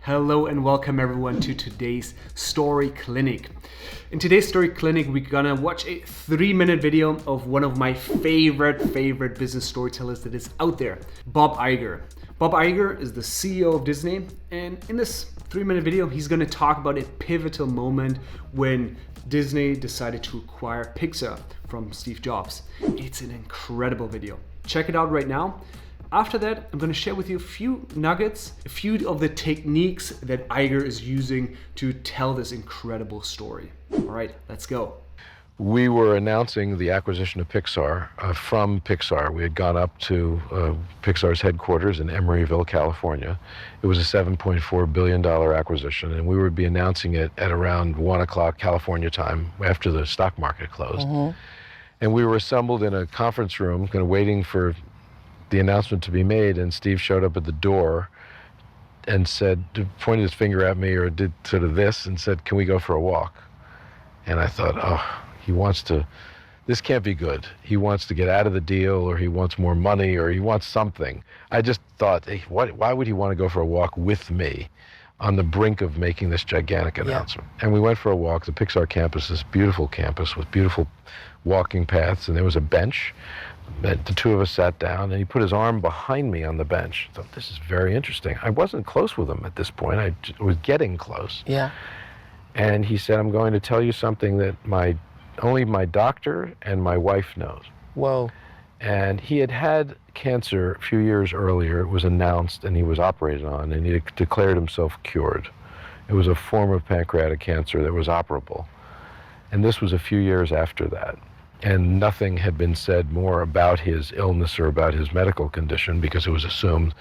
Hello and welcome everyone to today's Story Clinic. In today's Story Clinic, we're gonna watch a 3-minute video of one of my favorite business storytellers that is out there, Bob Iger. Bob Iger is the CEO of Disney, and in this 3-minute video, he's gonna talk about a pivotal moment when Disney decided to acquire Pixar from Steve Jobs. It's an incredible video. Check it out right now. After that, I'm going to share with you a few nuggets, a few of the techniques that Iger is using to tell this incredible story. All right, let's go. We were announcing the acquisition of Pixar from Pixar. We had gone up to Pixar's headquarters in Emeryville, California. It was a $7.4 billion acquisition, and we would be announcing it at around 1 o'clock California time after the stock market closed. And we were assembled in a conference room, kind of waiting for the announcement to be made, and Steve showed up at the door and said, pointed his finger at me or did sort of this and said, "Can we go for a walk?" And I thought, this can't be good. He wants to get out of the deal, or he wants more money, or he wants something. I just thought, hey, why would he want to go for a walk with me on the brink of making this gigantic announcement? And we went for a walk. The Pixar campus, this beautiful campus with beautiful walking paths, and there was a bench. The two of us sat down, and he put his arm behind me on the bench. I thought, this is very interesting. I wasn't close with him at this point. I was getting close. Yeah. And he said, "I'm going to tell you something that only my doctor and my wife knows." Whoa. And he had had cancer a few years earlier. It was announced, and he was operated on, and he declared himself cured. It was a form of pancreatic cancer that was operable. And this was a few years after that. And nothing had been said more about his illness or about his medical condition because it was assumed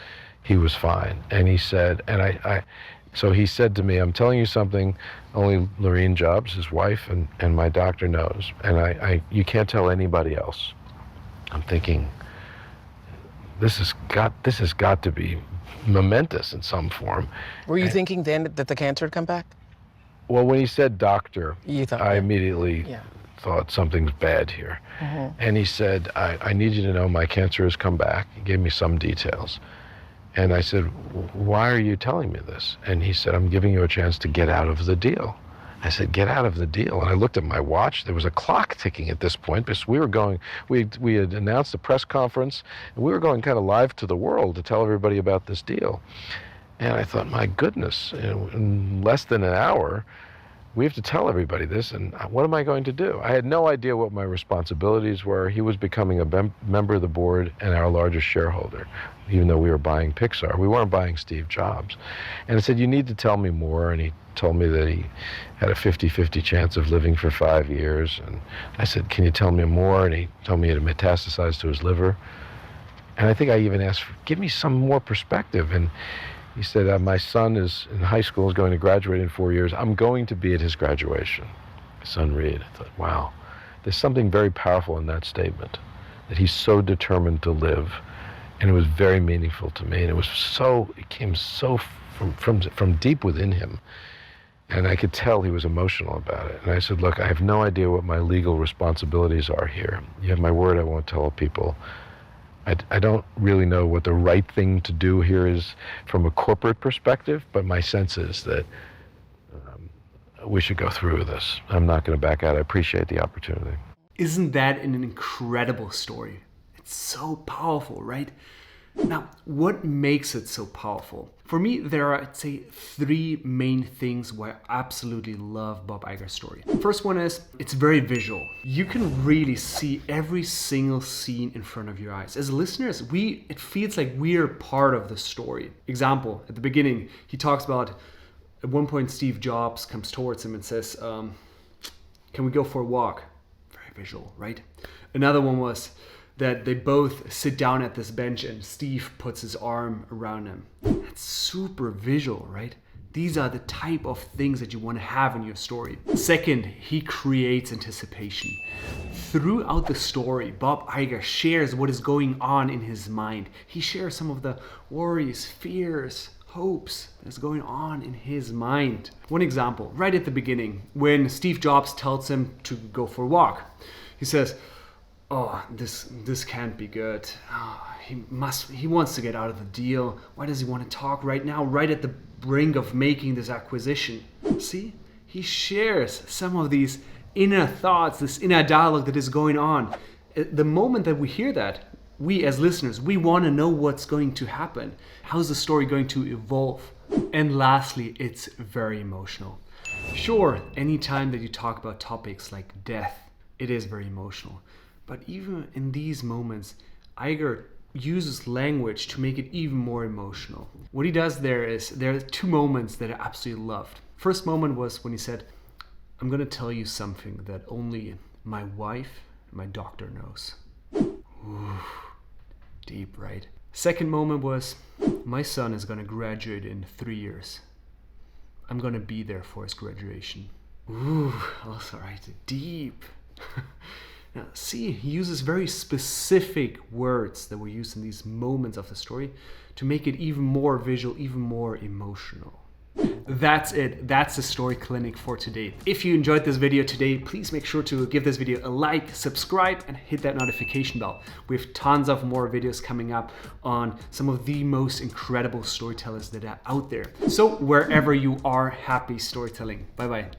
he was fine. And he said, so he said to me, "I'm telling you something only Lorene Jobs, his wife, and my doctor knows. And you can't tell anybody else." I'm thinking, this has got to be momentous in some form. Were you thinking then that the cancer had come back? Well, when he said doctor, You thought, I immediately thought something's bad here. And he said, I need you to know my cancer has come back. He gave me some details. And I said, "Why are you telling me this?" And he said, "I'm giving you a chance to get out of the deal." I said, "Get out of the deal?" And I looked at my watch. There was a clock ticking at this point because we had announced a press conference, and we were going kind of live to the world to tell everybody about this deal. And I thought, my goodness, in less than an hour, we have to tell everybody this, and what am I going to do? I had no idea what my responsibilities were. He was becoming a member of the board and our largest shareholder, even though we were buying Pixar. We weren't buying Steve Jobs. And I said, "You need to tell me more." And he told me that he had a 50-50 chance of living for 5 years. And I said, "Can you tell me more?" And he told me it had metastasized to his liver. And I think I even asked, "Give me some more perspective." And he said, "My son is in high school, is going to graduate in 4 years. I'm going to be at his graduation." My son Reed. I thought, wow, there's something very powerful in that statement, that he's so determined to live. And it was very meaningful to me. And it came so from deep within him. And I could tell he was emotional about it. And I said, "Look, I have no idea what my legal responsibilities are here. You have my word, I won't tell people. I don't really know what the right thing to do here is from a corporate perspective, but my sense is that we should go through with this. I'm not going to back out. I appreciate the opportunity." Isn't that an incredible story? It's so powerful, right? Now, what makes it so powerful? For me, there are, I'd say, 3 main things why I absolutely love Bob Iger's story. First one is, it's very visual. You can really see every single scene in front of your eyes. As listeners, it feels like we're part of the story. Example, at the beginning, he talks about, at one point, Steve Jobs comes towards him and says, "Can we go for a walk?" Very visual, right? Another one was that they both sit down at this bench and Steve puts his arm around him. That's super visual, right? These are the type of things that you want to have in your story. Second, he creates anticipation. Throughout the story, Bob Iger shares what is going on in his mind. He shares some of the worries, fears, hopes that's going on in his mind. One example, right at the beginning, when Steve Jobs tells him to go for a walk. He says, oh, this can't be good. Oh, he wants to get out of the deal. Why does he want to talk right now, right at the brink of making this acquisition? See, he shares some of these inner thoughts, this inner dialogue that is going on. The moment that we hear that, we as listeners, we want to know what's going to happen. How's the story going to evolve? And lastly, it's very emotional. Sure, anytime that you talk about topics like death, it is very emotional. But even in these moments, Iger uses language to make it even more emotional. What he does there are two moments that I absolutely loved. First moment was when he said, I'm going to tell you something that only my wife and my doctor knows. Ooh, deep, right? Second moment was, my son is going to graduate in 3 years. I'm going to be there for his graduation. Ooh, also right, deep. Now, see, he uses very specific words that were used in these moments of the story to make it even more visual, even more emotional. That's it. That's the story clinic for today. If you enjoyed this video today, please make sure to give this video a like, subscribe, and hit that notification bell. We have tons of more videos coming up on some of the most incredible storytellers that are out there. So wherever you are, happy storytelling. Bye-bye.